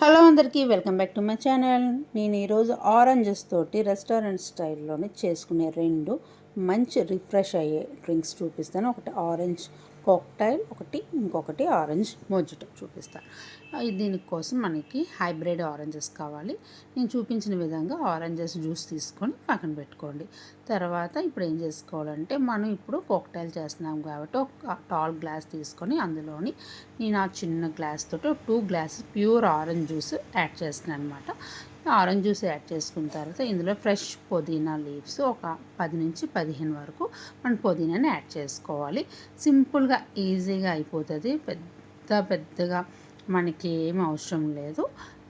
Hello అందరికీ welcome back to my channel. నేను ఈరోజు ఆరెంజెస్ తోటి రెస్టారెంట్ స్టైల్లోనే చేసుకునే రెండు మంచి రిఫ్రెష్ అయ్యే డ్రింక్స్ చూపిస్తాను. ఒకటి ఆరెంజ్ కాక్టైల్, ఇంకొకటి ఆరెంజ్ మొజిటో చూపిస్తాను. దీనికోసం మనకి హైబ్రిడ్ ఆరెంజెస్ కావాలి. నేను చూపించిన విధంగా ఆరెంజెస్ జ్యూస్ తీసుకొని పక్కన పెట్టుకోండి. తర్వాత ఇప్పుడు ఏం చేసుకోవాలంటే, మనం ఇప్పుడు కాక్టైల్ చేస్తున్నాం కాబట్టి ఒక టాల్ గ్లాస్ తీసుకొని అందులోని నేను ఆ చిన్న గ్లాస్ తోటి 2 glasses pure orange juice add చేస్తున్నాను అనమాట. ఆరెంజ్ జ్యూస్ యాడ్ చేసుకున్న తర్వాత ఇందులో ఫ్రెష్ పుదీనా లీవ్స్ ఒక 10 నుంచి 15 వరకు మనం పుదీనాని యాడ్ చేసుకోవాలి. సింపుల్గా ఈజీగా అయిపోతుంది. పెద్దగా మనకి ఏం అవసరం లేదు.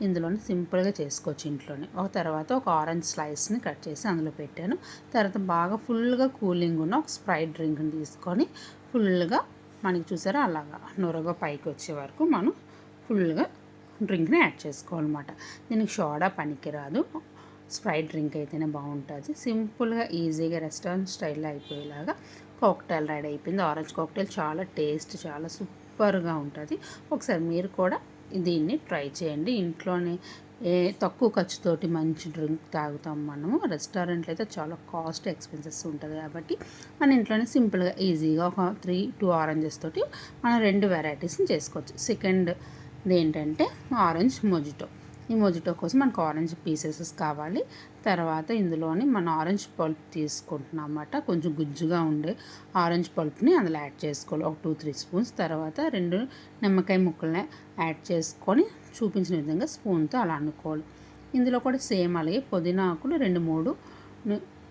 ఇందులోనే సింపుల్గా చేసుకోవచ్చు ఇంట్లోనే. తర్వాత ఒక ఆరెంజ్ స్లైస్ని కట్ చేసి అందులో పెట్టాను. తర్వాత బాగా ఫుల్గా కూలింగ్ ఉన్న ఒక స్ప్రైట్ డ్రింక్ని తీసుకొని ఫుల్గా మనకి చూసారా అలాగా నొరగా పైకి వచ్చే వరకు మనం ఫుల్గా డ్రింక్ని యాడ్ చేసుకోవాలన్నమాట. దీనికి సోడా పనికిరాదు, స్ప్రైట్ డ్రింక్ అయితేనే బాగుంటుంది. సింపుల్గా ఈజీగా రెస్టారెంట్ స్టైల్లో అయిపోయేలాగా కాక్టైల్ రెడీ అయిపోయింది. ఆరెంజ్ కాక్టైల్ చాలా టేస్ట్ చాలా సూపర్గా ఉంటుంది. ఒకసారి మీరు కూడా దీన్ని ట్రై చేయండి. ఇంట్లోనే తక్కువ ఖర్చుతోటి మంచి డ్రింక్ తాగుతాం మనము. రెస్టారెంట్లో అయితే చాలా కాస్ట్ ఎక్స్పెన్సెస్ ఉంటుంది కాబట్టి మన ఇంట్లోనే సింపుల్గా ఈజీగా ఒక 2 ఆరెంజెస్ తోటి మనం 2 వెరైటీస్ని చేసుకోవచ్చు. సెకండ్ ఏంటంటే ఆరెంజ్ మొజిటో. ఈ మొజిటో కోసం మనకు ఆరెంజ్ పీసెస్ కావాలి. తర్వాత ఇందులోని మన ఆరెంజ్ పల్ప్ తీసుకుంటున్నాం అన్నమాట. కొంచెం గుజ్జుగా ఉండే ఆరెంజ్ పల్ప్ని అందులో యాడ్ చేసుకోవాలి, ఒక 2-3 స్పూన్స్. తర్వాత 2 నిమ్మకాయ ముక్కల్ని యాడ్ చేసుకొని చూపించిన విధంగా స్పూన్తో అలా అనుకోవాలి. ఇందులో కూడా సేమ్ అలాగే పుదీనా ఆకులు 2-3,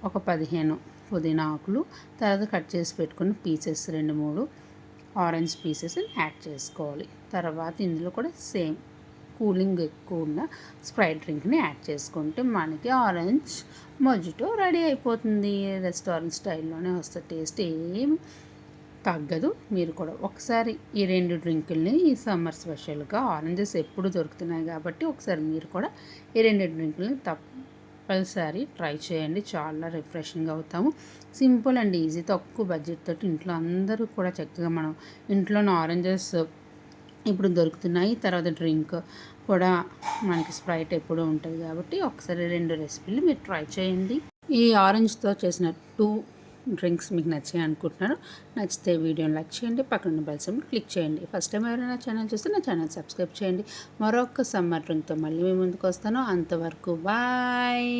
ఒక 15 పుదీనా ఆకులు, తర్వాత కట్ చేసి పెట్టుకున్న పీసెస్ 2-3 ఆరెంజ్ పీసెస్ యాడ్ చేసుకోవాలి. తర్వాత ఇందులో కూడా సేమ్ కూలింగ్ ఎక్కువ ఉన్న స్ప్రైట్ డ్రింక్ని యాడ్ చేసుకుంటే మనకి ఆరెంజ్ మొజిటో రెడీ అయిపోతుంది. రెస్టారెంట్ స్టైల్లోనే వస్తుంది. టేస్ట్ ఏమి తగ్గదు. మీరు కూడా ఒకసారి ఈ 2 డ్రింకుల్ని ఈ సమ్మర్ స్పెషల్గా ఆరెంజెస్ ఎప్పుడు దొరుకుతున్నాయి కాబట్టి ఒకసారి మీరు కూడా ఈ 2 డ్రింకుల్ని తప్పనిసరి ట్రై చేయండి. చాలా రిఫ్రెషింగ్గా అవుతాము. సింపుల్ అండ్ ఈజీ, తక్కువ బడ్జెట్ తోటి ఇంట్లో అందరూ కూడా చక్కగా మనం ఇంట్లోనే ఆరెంజెస్ ఇప్పుడు దొరుకుతున్నాయి. తర్వాత డ్రింక్ కూడా మనకి స్ప్రైట్ ఎప్పుడు ఉంటుంది కాబట్టి ఒకసారి 2 రెసిపీలు మీరు ట్రై చేయండి. ఈ ఆరెంజ్తో చేసిన 2 డ్రింక్స్ మీకు నచ్చాయి అనుకుంటున్నాను. నచ్చితే వీడియోని లైక్ చేయండి, పక్కన బెల్ సింబల్ క్లిక్ చేయండి. ఫస్ట్ టైం ఎవరైనా ఛానల్ చూస్తే నా ఛానల్ సబ్స్క్రైబ్ చేయండి. మరొక సమ్మర్ డ్రింక్తో మళ్ళీ మీ ముందుకు వస్తాను. అంతవరకు బాయ్.